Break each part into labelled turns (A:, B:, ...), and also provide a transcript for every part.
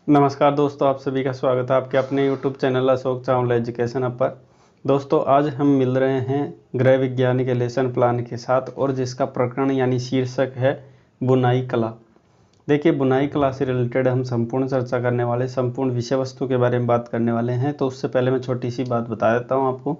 A: नमस्कार दोस्तों, आप सभी का स्वागत है आपके अपने YouTube channel Ashok Chawla education अब पर। दोस्तों, आज हम मिल रहे हैं गृह विज्ञान के लेसन प्लान के साथ और जिसका प्रकरण यानी शीर्षक है बुनाई कला। देखिए, बुनाई कला से रिलेटेड हम संपूर्ण चर्चा करने वाले, संपूर्ण विषय वस्तु के बारे में बात करने वाले हैं। तो उससे पहले मैं छोटी सी बात बता देता हूँ आपको।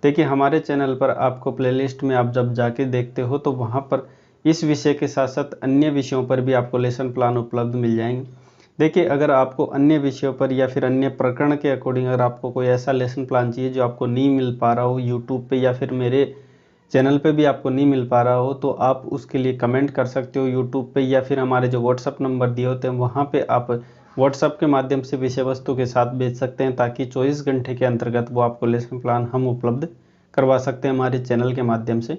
A: देखिए, हमारे चैनल पर आपको प्लेलिस्ट में आप जब जाके देखते हो तो वहाँ पर इस विषय के साथ साथ अन्य विषयों पर भी आपको लेसन प्लान उपलब्ध मिल जाएंगे। देखिए, अगर आपको अन्य विषयों पर या फिर अन्य प्रकरण के अकॉर्डिंग अगर आपको कोई ऐसा लेसन प्लान चाहिए जो आपको नहीं मिल पा रहा हो यूट्यूब पे या फिर मेरे चैनल पे भी आपको नहीं मिल पा रहा हो, तो आप उसके लिए कमेंट कर सकते हो यूट्यूब पे या फिर हमारे जो व्हाट्सअप नंबर दिए होते हैं वहाँ पे आप व्हाट्सअप के माध्यम से विषय वस्तु के साथ भेज सकते हैं, ताकि 24 घंटे के अंतर्गत वो आपको लेसन प्लान हम उपलब्ध करवा सकते हैं हमारे चैनल के माध्यम से।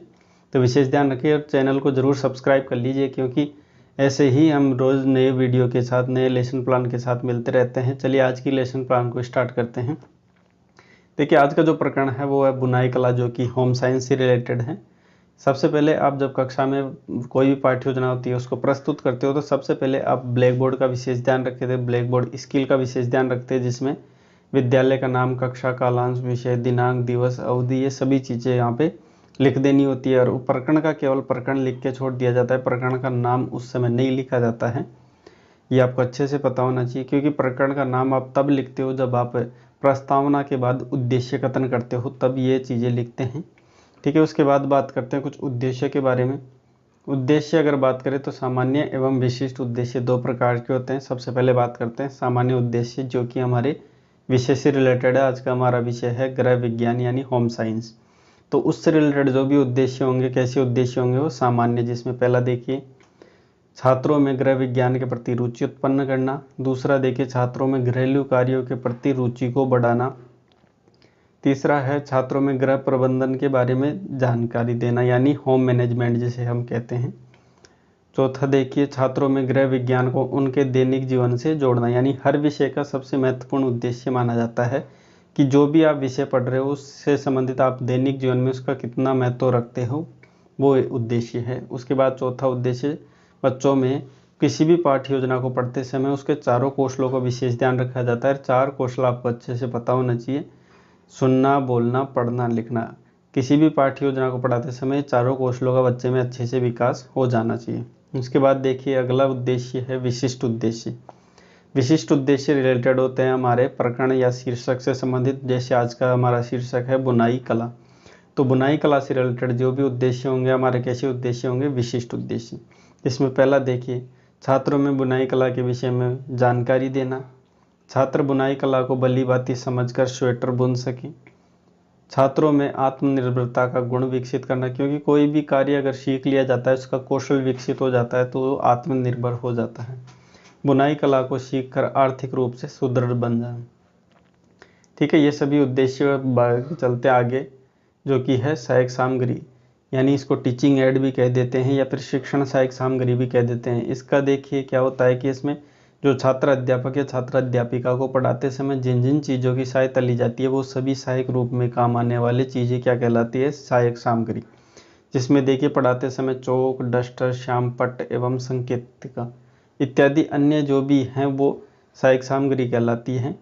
A: तो विशेष ध्यान रखिए और चैनल को ज़रूर सब्सक्राइब कर लीजिए, क्योंकि ऐसे ही हम रोज़ नए वीडियो के साथ, नए लेसन प्लान के साथ मिलते रहते हैं। चलिए आज की लेसन प्लान को स्टार्ट करते हैं। देखिए, आज का जो प्रकरण है वो है बुनाई कला, जो कि होम साइंस से रिलेटेड है। सबसे पहले आप जब कक्षा में कोई भी पाठ्य योजना होती है उसको प्रस्तुत करते हो तो सबसे पहले आप ब्लैक बोर्ड का विशेष ध्यान रखते थे, ब्लैक बोर्ड स्किल का विशेष ध्यान रखते हैं, जिसमें विद्यालय का नाम, कक्षा, कालांश, विषय, दिनांक, दिवस, अवधि, ये सभी चीज़ें यहाँ पे लिख देनी होती है। और प्रकरण का केवल प्रकरण लिख के छोड़ दिया जाता है, प्रकरण का नाम उस समय नहीं लिखा जाता है। ये आपको अच्छे से पता होना चाहिए, क्योंकि प्रकरण का नाम आप तब लिखते हो जब आप प्रस्तावना के बाद उद्देश्य कथन करते हो, तब ये चीज़ें लिखते हैं। ठीक है, उसके बाद बात करते हैं कुछ उद्देश्य के बारे में। उद्देश्य अगर बात करें तो सामान्य एवं विशिष्ट उद्देश्य दो प्रकार के होते हैं। सबसे पहले बात करते हैं सामान्य उद्देश्य, जो कि हमारे विषय से रिलेटेड है। आज का हमारा विषय है गृह विज्ञान यानी होम साइंस। तो उससे रिलेटेड जो भी उद्देश्य होंगे, कैसे उद्देश्य होंगे, वो सामान्य, जिसमें पहला देखिए छात्रों में गृह विज्ञान के प्रति रुचि उत्पन्न करना। दूसरा देखिए छात्रों में घरेलू कार्यों के प्रति रुचि को बढ़ाना। तीसरा है छात्रों में गृह प्रबंधन के बारे में जानकारी देना, यानी होम मैनेजमेंट जिसे हम कहते हैं। चौथा देखिए छात्रों में गृह विज्ञान को उनके दैनिक जीवन से जोड़ना, यानी हर विषय का सबसे महत्वपूर्ण उद्देश्य माना जाता है कि जो भी आप विषय पढ़ रहे हो उससे संबंधित आप दैनिक जीवन में उसका कितना महत्व रखते हो, वो उद्देश्य है। उसके बाद चौथा उद्देश्य, बच्चों में किसी भी पाठ्य योजना को पढ़ते समय उसके चारों कौशलों का विशेष ध्यान रखा जाता है। चार कौशल आपको अच्छे से पता होना चाहिए: सुनना, बोलना, पढ़ना, लिखना। किसी भी पाठ्य योजना को पढ़ाते समय चारों कौशलों का बच्चे में अच्छे से विकास हो जाना चाहिए। उसके बाद देखिए अगला उद्देश्य है विशिष्ट उद्देश्य। विशिष्ट उद्देश्य रिलेटेड होते हैं हमारे प्रकरण या शीर्षक से संबंधित। जैसे आज का हमारा शीर्षक है बुनाई कला, तो बुनाई कला से रिलेटेड जो भी उद्देश्य होंगे हमारे, कैसे उद्देश्य होंगे, विशिष्ट उद्देश्य। इसमें पहला देखिए छात्रों में बुनाई कला के विषय में जानकारी देना। छात्र बुनाई कला को भली भांति समझकर स्वेटर बुन सकें। छात्रों में आत्मनिर्भरता का गुण विकसित करना, क्योंकि कोई भी कार्य अगर सीख लिया जाता है, उसका कौशल विकसित हो जाता है, तो वो आत्मनिर्भर हो जाता है। बुनाई कला को सीखकर आर्थिक रूप से सुदृढ़ बन जाना। ठीक है, ये सभी उद्देश्य चलते आगे, जो कि है सहायक सामग्री, यानी इसको टीचिंग एड भी कह देते हैं या फिर शिक्षण सहायक सामग्री भी कह देते हैं। इसका देखिए क्या होता है कि इसमें जो छात्र अध्यापक या छात्र अध्यापिका को पढ़ाते समय जिन जिन चीज़ों की सहायता ली जाती है, वो सभी सहायक रूप में काम आने वाली चीज़ें क्या कहलाती है, सहायक सामग्री। जिसमें देखिए पढ़ाते समय चौक, डस्टर, श्यामपट्ट एवं संकेतिका इत्यादि अन्य जो भी हैं वो सहायक सामग्री कहलाती हैं।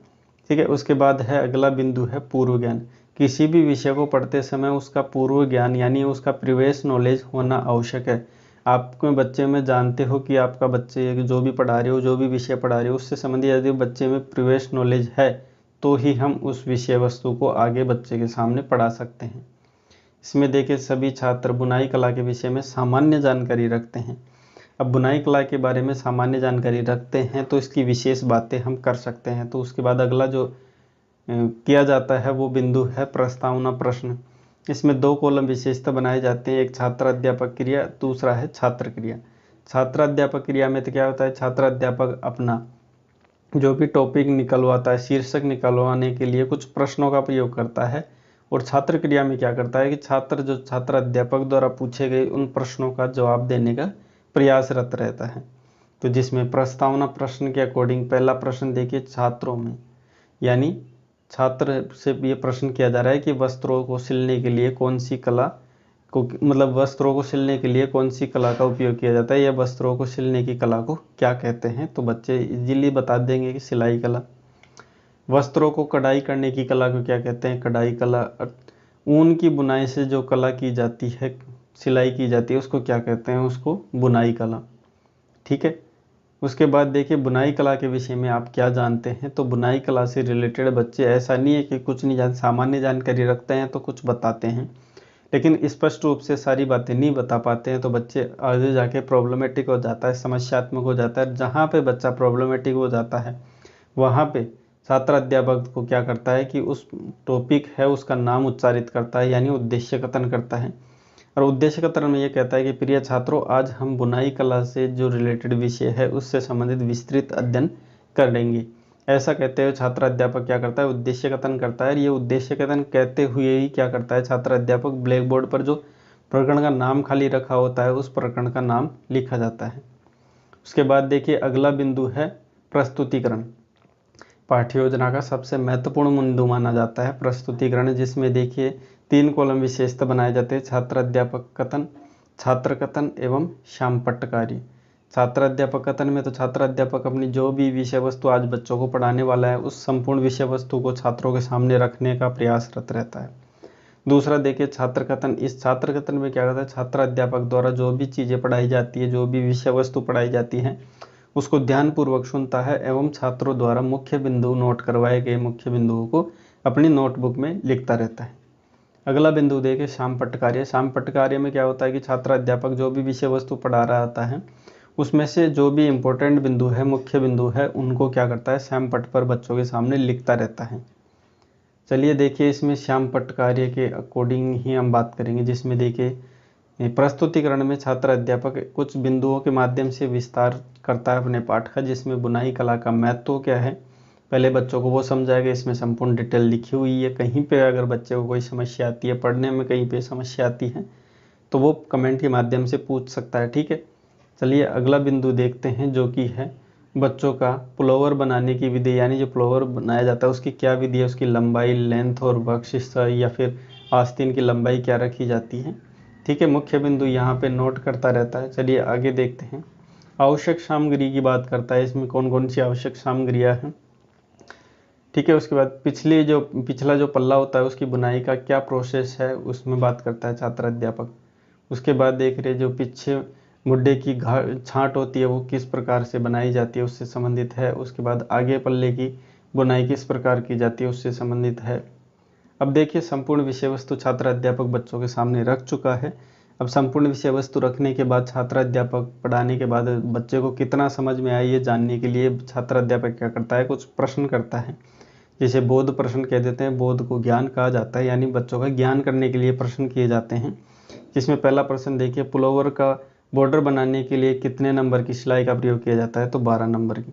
A: ठीक है, उसके बाद है अगला बिंदु है पूर्व ज्ञान। किसी भी विषय को पढ़ते समय उसका पूर्व ज्ञान यानी उसका प्रीवियस नॉलेज होना आवश्यक है। आपके बच्चे में जानते हो कि आपका बच्चे जो भी पढ़ा रहे हो, जो भी विषय पढ़ा रहे हो, उससे संबंधित यदि बच्चे में प्रीवियस नॉलेज है तो ही हम उस विषय वस्तु को आगे बच्चे के सामने पढ़ा सकते हैं। इसमें देखिए सभी छात्र बुनाई कला के विषय में सामान्य जानकारी रखते हैं। अब बुनाई कला के बारे में सामान्य जानकारी रखते हैं तो इसकी विशेष बातें हम कर सकते हैं। तो उसके बाद अगला जो किया जाता है वो बिंदु है प्रस्तावना प्रश्न। इसमें दो कॉलम विशेषता बनाए जाते हैं, एक छात्र अध्यापक क्रिया, दूसरा है छात्र क्रिया। छात्र अध्यापक क्रिया में तो क्या होता है, छात्र अध्यापक अपना जो भी टॉपिक निकलवाता है, शीर्षक निकलवाने के लिए कुछ प्रश्नों का प्रयोग करता है। और छात्र क्रिया में क्या करता है कि छात्र अध्यापक द्वारा पूछे गए उन प्रश्नों का जवाब देने का प्रयासरत रहता है। तो जिसमें प्रस्तावना प्रश्न के अकॉर्डिंग पहला प्रश्न देखिए छात्रों में, यानी छात्र से ये प्रश्न किया जा रहा है कि वस्त्रों को सिलने के लिए कौन सी कला को मतलब वस्त्रों को सिलने के लिए कौन सी कला का उपयोग किया जाता है, या वस्त्रों को सिलने की कला को क्या कहते हैं। तो बच्चे इजीली बता देंगे कि सिलाई कला। वस्त्रों को कढ़ाई करने की कला को क्या कहते हैं, कढ़ाई कला। ऊन की बुनाई से जो कला की जाती है, सिलाई की जाती है, उसको क्या कहते हैं, उसको बुनाई कला। ठीक है। उसके बाद देखिए बुनाई कला के विषय में आप क्या जानते हैं। तो बुनाई कला से रिलेटेड बच्चे ऐसा नहीं है कि कुछ नहीं जानते, सामान्य जानकारी रखते हैं तो कुछ बताते हैं, लेकिन स्पष्ट रूप से सारी बातें नहीं बता पाते हैं, तो बच्चे आगे जाके प्रॉब्लमेटिक हो जाता है, समस्यात्मक हो जाता है। जहाँ पे बच्चा प्रॉब्लमेटिक हो जाता है वहाँ पे छात्र अध्यापक को क्या करता है कि उस टॉपिक है उसका नाम उच्चारित करता है, यानी उद्देश्य कथन करता है। और उद्देश्य कथन में ये कहता है कि प्रिय छात्रों, आज हम बुनाई कला से जो रिलेटेड विषय है उससे संबंधित विस्तृत अध्ययन करेंगे। ऐसा कहते हुए छात्र अध्यापक क्या करता है, उद्देश्य कथन करता है। और ये उद्देश्य कथन कहते हुए ही क्या करता है, छात्र अध्यापक ब्लैक बोर्ड पर जो प्रकरण का नाम खाली रखा होता है उस प्रकरण का नाम लिखा जाता है। उसके बाद देखिए अगला बिंदु है प्रस्तुतिकरण। पाठ्य योजना का सबसे महत्वपूर्ण बिंदु माना जाता है प्रस्तुतिकरण, जिसमें देखिए 3 कॉलम विशेषता बनाए जाते हैं, छात्र अध्यापक कथन, छात्र कथन एवं श्यामपट्ट कार्य। छात्र अध्यापक कथन में तो छात्र अध्यापक अपनी जो भी विषय वस्तु आज बच्चों को पढ़ाने वाला है उस संपूर्ण विषय वस्तु को छात्रों के सामने रखने का प्रयासरत रहता है। दूसरा देखिए छात्र कथन। इस छात्र कथन में क्या करता है, छात्र अध्यापक द्वारा जो भी चीज़ें पढ़ाई जाती है, जो भी विषय वस्तु पढ़ाई जाती है उसको ध्यानपूर्वक सुनता है एवं छात्रों द्वारा मुख्य बिंदु नोट करवाए गए मुख्य बिंदुओं को अपनी नोटबुक में लिखता रहता है। अगला बिंदु देखिए श्यामपट्ट कार्य। श्यामपट्ट कार्य में क्या होता है कि छात्र अध्यापक जो भी विषय वस्तु पढ़ा रहा होता है उसमें से जो भी इम्पोर्टेंट बिंदु है, मुख्य बिंदु है, उनको क्या करता है, श्यामपट्ट पर बच्चों के सामने लिखता रहता है। चलिए देखिए इसमें श्यामपट्ट कार्य के अकॉर्डिंग ही हम बात करेंगे, जिसमें देखिए प्रस्तुतिकरण में छात्र अध्यापक कुछ बिंदुओं के माध्यम से विस्तार करता है अपने पाठ का, जिसमें बुनाई कला का महत्व क्या है पहले बच्चों को वो समझाएगा। इसमें संपूर्ण डिटेल लिखी हुई है। कहीं पे अगर बच्चे को कोई समस्या आती है, पढ़ने में कहीं पे समस्या आती है तो वो कमेंट के माध्यम से पूछ सकता है। ठीक है। चलिए अगला बिंदु देखते हैं जो कि है बच्चों का पुलोवर बनाने की विधि, यानी जो पुलोवर बनाया जाता है उसकी क्या विधि है, उसकी लंबाई, लेंथ और बख्शिश या फिर आस्तीन की लंबाई क्या रखी जाती है। ठीक है। मुख्य बिंदु यहाँ पे नोट करता रहता है। चलिए आगे देखते हैं। आवश्यक सामग्री की बात करता है, इसमें कौन कौन सी आवश्यक सामग्रियाँ हैं। ठीक है। उसके बाद पिछला जो पल्ला होता है उसकी बुनाई का क्या प्रोसेस है उसमें बात करता है छात्र अध्यापक। उसके बाद देख रहे जो पीछे मुड्डे की छांट होती है वो किस प्रकार से बनाई जाती है उससे संबंधित है। उसके बाद आगे पल्ले की बुनाई किस प्रकार की जाती है उससे संबंधित है। अब देखिए संपूर्ण विषय वस्तु छात्र अध्यापक बच्चों के सामने रख चुका है। अब संपूर्ण विषय वस्तु रखने के बाद छात्र अध्यापक पढ़ाने के बाद बच्चे को कितना समझ में आया ये जानने के लिए छात्र अध्यापक क्या करता है, कुछ प्रश्न करता है, जिसे बोध प्रश्न कह देते हैं। बोध को ज्ञान कहा जाता है, यानी बच्चों का ज्ञान करने के लिए प्रश्न किए जाते हैं। जिसमें पहला प्रश्न देखिए, पुलोवर का बॉर्डर बनाने के लिए कितने नंबर की सिलाई का प्रयोग किया जाता है, तो 12 नंबर की।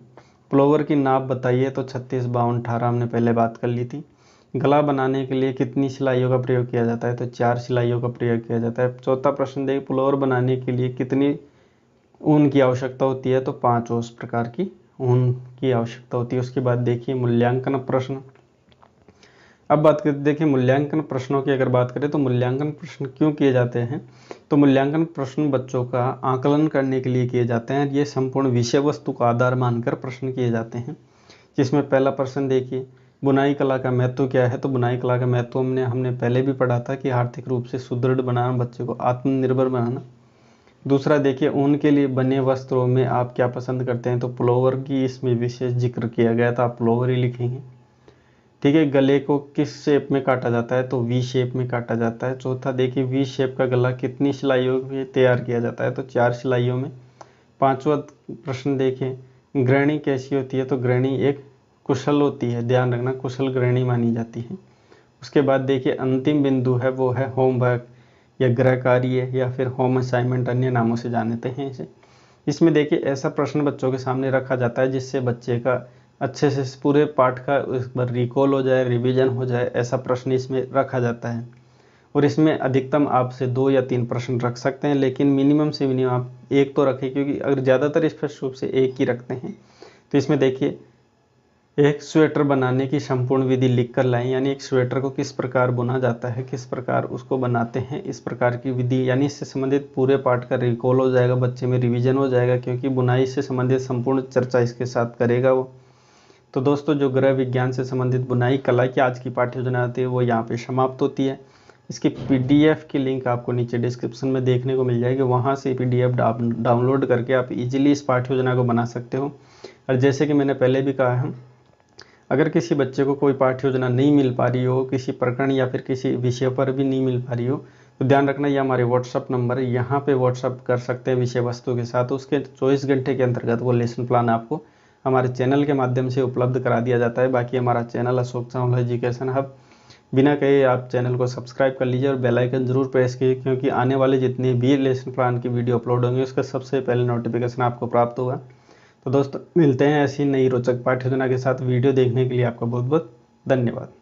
A: पुलोवर की नाप बताइए, तो 36, 52, 18 हमने पहले बात कर ली थी। गला बनाने के लिए कितनी सिलाइयों का प्रयोग किया जाता है, तो 4 सिलाइयों का प्रयोग किया जाता है। चौथा प्रश्न देखिए, पुलोवर बनाने के लिए कितनी ऊन की आवश्यकता होती है, तो 5 उस प्रकार की ऊन की आवश्यकता होती है। उसके बाद देखिए मूल्यांकन प्रश्न। अब बात करते देखिए मूल्यांकन प्रश्नों की अगर बात करें तो मूल्यांकन प्रश्न क्यों किए जाते हैं, तो मूल्यांकन प्रश्न बच्चों का आकलन करने के लिए किए जाते हैं। ये संपूर्ण विषय वस्तु का आधार मानकर प्रश्न किए जाते हैं। जिसमें पहला प्रश्न देखिए, बुनाई कला का महत्व क्या है, तो बुनाई कला का महत्व हमने पहले भी पढ़ा था कि आर्थिक रूप से सुदृढ़ बनाना, बच्चे को आत्मनिर्भर बनाना। दूसरा देखिए, ऊन के लिए बने वस्त्रों में आप क्या पसंद करते हैं, तो पुलोवर की इसमें विशेष जिक्र किया गया था, आप पुलोवर ही लिखेंगे। ठीक है। गले को किस शेप में काटा जाता है, तो वी शेप में काटा जाता है। चौथा देखिए, वी शेप का गला कितनी सिलाइयों में तैयार किया जाता है, तो 4 सिलाइयों में। पांचवा प्रश्न देखिए, गृहिणी कैसी होती है, तो गृहिणी एक कुशल होती है, ध्यान रखना कुशल गृहिणी मानी जाती है। उसके बाद देखिए अंतिम बिंदु है वो है होमवर्क या गृह कार्य या फिर होम असाइनमेंट, अन्य नामों से जानते हैं इसे। इसमें देखिए ऐसा प्रश्न बच्चों के सामने रखा जाता है जिससे बच्चे का अच्छे से पूरे पाठ का एक बार रिकॉल हो जाए, रिवीजन हो जाए, ऐसा प्रश्न इसमें रखा जाता है। और इसमें अधिकतम आपसे 2 या 3 प्रश्न रख सकते हैं, लेकिन मिनिमम से मिनिमम आप 1 तो रखें, क्योंकि अगर ज़्यादातर स्पष्ट रूप से 1 ही रखते हैं तो इसमें देखिए एक स्वेटर बनाने की संपूर्ण विधि लिख कर लाएं, यानी एक स्वेटर को किस प्रकार बुना जाता है, किस प्रकार उसको बनाते हैं, इस प्रकार की विधि, यानी इससे संबंधित पूरे पाठ का रिकॉल हो जाएगा, बच्चे में रिवीजन हो जाएगा, क्योंकि बुनाई से संबंधित संपूर्ण चर्चा इसके साथ करेगा वो। तो दोस्तों, जो गृह विज्ञान से संबंधित बुनाई कला की आज की पाठ्य योजना आती है वो यहाँ पे समाप्त होती है। इसकी पीडीएफ की लिंक आपको नीचे डिस्क्रिप्शन में देखने को मिल जाएगी, वहाँ से पीडीएफ डाउनलोड करके आप इजीली इस पाठ्य योजना को बना सकते हो। और जैसे कि मैंने पहले भी कहा है, अगर किसी बच्चे को कोई पाठ्य योजना नहीं मिल पा रही हो, किसी प्रकरण या फिर किसी विषय पर भी नहीं मिल पा रही हो, तो ध्यान रखना ये हमारे व्हाट्सअप नंबर है, यहाँ पे व्हाट्सअप कर सकते हैं विषय वस्तु के साथ। उसके 24 घंटे के अंतर्गत वो लेसन प्लान आपको हमारे चैनल के माध्यम से उपलब्ध करा दिया जाता है। बाकी हमारा channel Ashok Chawla education hub, बिना कहे आप चैनल को सब्सक्राइब कर लीजिए और बेल आइकन जरूर प्रेस कीजिए, क्योंकि आने वाले जितने भी लेसन प्लान की वीडियो अपलोड होंगे उसका सबसे पहले नोटिफिकेशन आपको प्राप्त होगा। तो दोस्तों, मिलते हैं ऐसी नई रोचक पाठ्य योजना के साथ। वीडियो देखने के लिए आपका बहुत बहुत धन्यवाद।